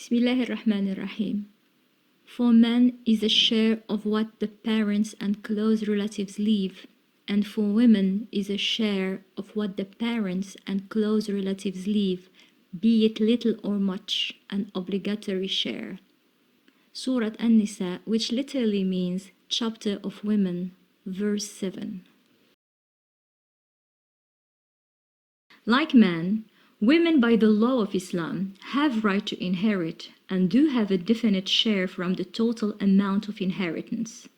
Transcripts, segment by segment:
Bismillahirrahmanirrahim. For men is a share of what the parents and close relatives leave, and for women is a share of what the parents and close relatives leave, be it little or much, an obligatory share. Surah an-nisa, which literally means chapter of women, verse 7. Like men, women by the law of Islam have right to inherit and do have a definite share from the total amount of inheritance.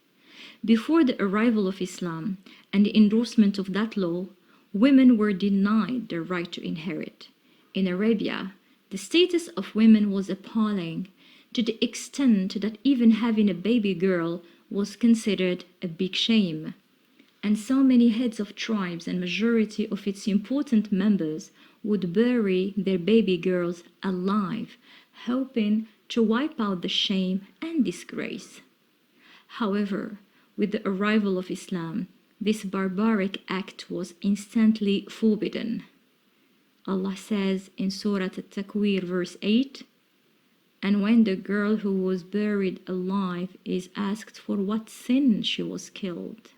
Before the arrival of Islam and the endorsement of that law, women were denied the right to inherit. In Arabia, the status of women was appalling to the extent that even having a baby girl was considered a big shame. And so many heads of tribes and majority of its important members would bury their baby girls alive, hoping to wipe out the shame and disgrace. However, with the arrival of Islam, this barbaric act was instantly forbidden. Allah says in Surah At-Takwir verse 8, "And when the girl who was buried alive is asked for what sin she was killed."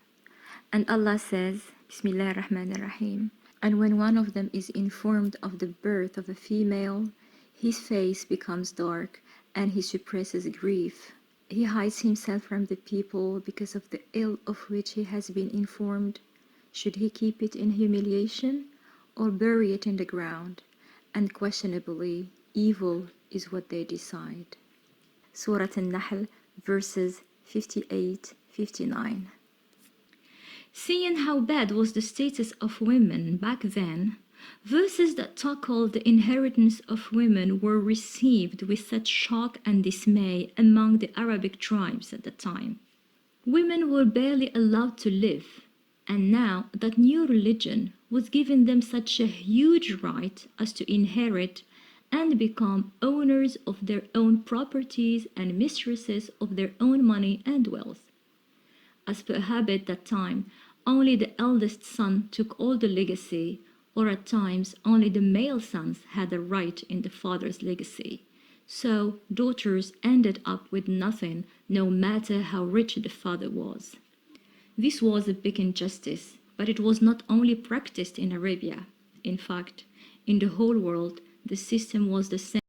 And Allah says, Bismillahirrahmanirrahim, "And when one of them is informed of the birth of a female, his face becomes dark and he suppresses grief. He hides himself from the people because of the ill of which he has been informed. Should he keep it in humiliation or bury it in the ground? Unquestionably, evil is what they decide." Surah an-nahl, verses 58-59. Seeing how bad was the status of women back then, verses that tackled the inheritance of women were received with such shock and dismay among the Arabic tribes at the time. Women were barely allowed to live, and now that new religion was giving them such a huge right as to inherit and become owners of their own properties and mistresses of their own money and wealth. As per habit that time, only the eldest son took all the legacy, or at times only the male sons had a right in the father's legacy. So daughters ended up with nothing, no matter how rich the father was. This was a big injustice, but it was not only practiced in Arabia. In fact, in the whole world, the system was the same.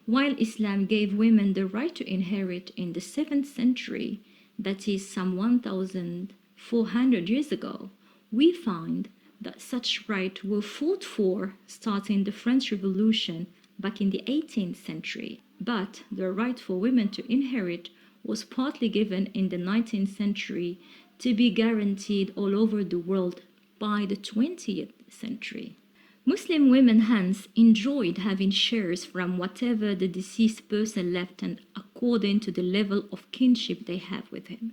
While Islam gave women the right to inherit in the 7th century, that is some 1,400 years ago, we find that such rights were fought for starting the French Revolution back in the 18th century. But the right for women to inherit was partly given in the 19th century to be guaranteed all over the world by the 20th century. Muslim women hence enjoyed having shares from whatever the deceased person left and according to the level of kinship they have with him.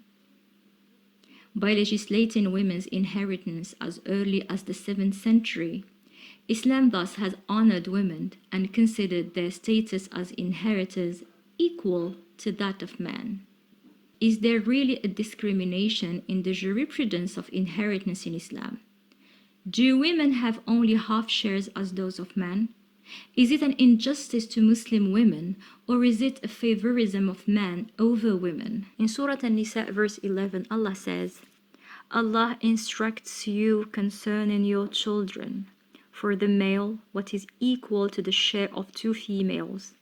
By legislating women's inheritance as early as the 7th century, Islam thus has honored women and considered their status as inheritors equal to that of men. Is there really a discrimination in the jurisprudence of inheritance in Islam? Do women have only half shares as those of men? Is it an injustice to Muslim women, or is it a favorism of men over women? In Surah an-Nisa verse 11, Allah says, "Allah instructs you concerning your children. For the male, what is equal to the share of 2 females.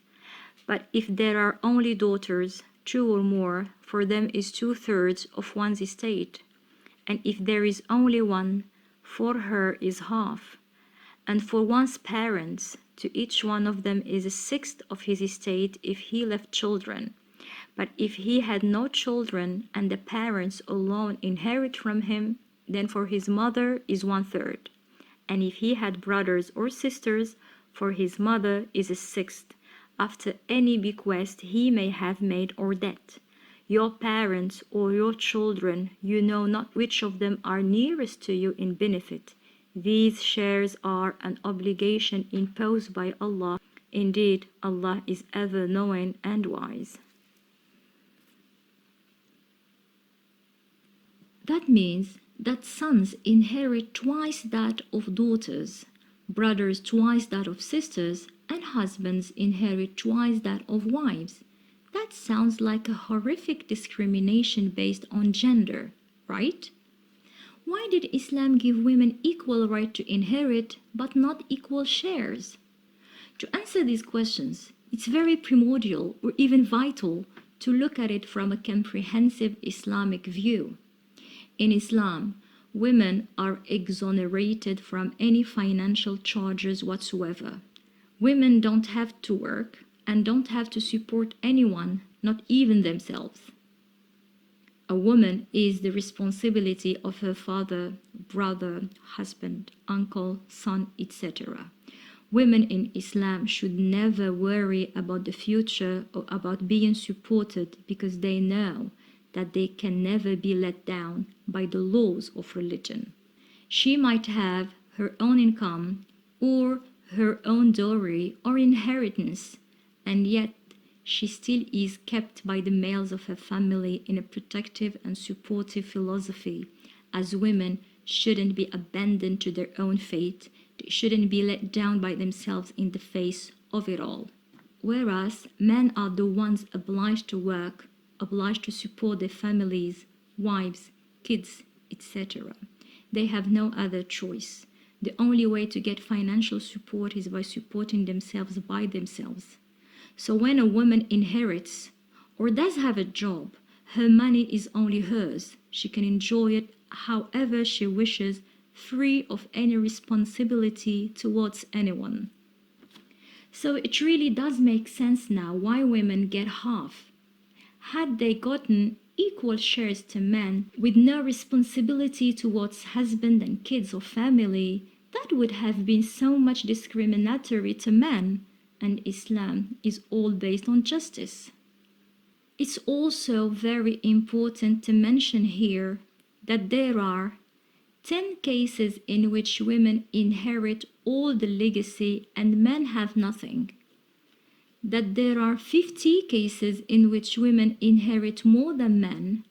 But if there are only daughters, 2 or more, for them is 2/3 of one's estate. And if there is only one, for her is half. And for one's parents, to each one of them is 1/6 of his estate if he left children. But if he had no children and the parents alone inherit from him, then for his mother is 1/3. And if he had brothers or sisters, for his mother is 1/6, after any bequest he may have made or debt. Your parents or your children, you know not which of them are nearest to you in benefit. These shares are an obligation imposed by Allah. Indeed, Allah is ever knowing and wise." That means that sons inherit twice that of daughters, brothers twice that of sisters, and husbands inherit twice that of wives. That sounds like a horrific discrimination based on gender, right? Why did Islam give women equal right to inherit but not equal shares? To answer these questions, it's very primordial or even vital to look at it from a comprehensive Islamic view. In Islam, women are exonerated from any financial charges whatsoever. Women don't have to work and don't have to support anyone, not even themselves. A woman is the responsibility of her father, brother, husband, uncle, son, etc. Women in Islam should never worry about the future or about being supported because they know that they can never be let down by the laws of religion. She might have her own income or her own dowry or inheritance, and yet she still is kept by the males of her family in a protective and supportive philosophy, as women shouldn't be abandoned to their own fate. They shouldn't be let down by themselves in the face of it all. Whereas men are the ones obliged to work, obliged to support their families, wives, kids, etc. They have no other choice. The only way to get financial support is by supporting themselves by themselves. So when a woman inherits or does have a job, her money is only hers. She can enjoy it however she wishes, free of any responsibility towards anyone. So it really does make sense now why women get half. Had they gotten equal shares to men with no responsibility towards husband and kids or family, that would have been so much discriminatory to men, and Islam is all based on justice. It's also very important to mention here that there are 10 cases in which women inherit all the legacy and men have nothing. That there are 50 cases in which women inherit more than men,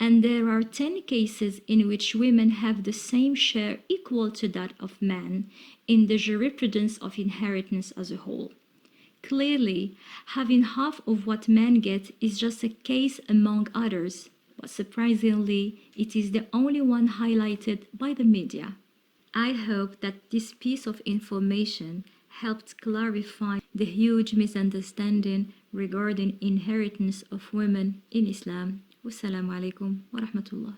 and there are 10 cases in which women have the same share equal to that of men in the jurisprudence of inheritance as a whole. Clearly, having half of what men get is just a case among others, but surprisingly, it is the only one highlighted by the media. I hope that this piece of information helped clarify the huge misunderstanding regarding inheritance of women in Islam. Wassalamu alaikum wa rahmatullah.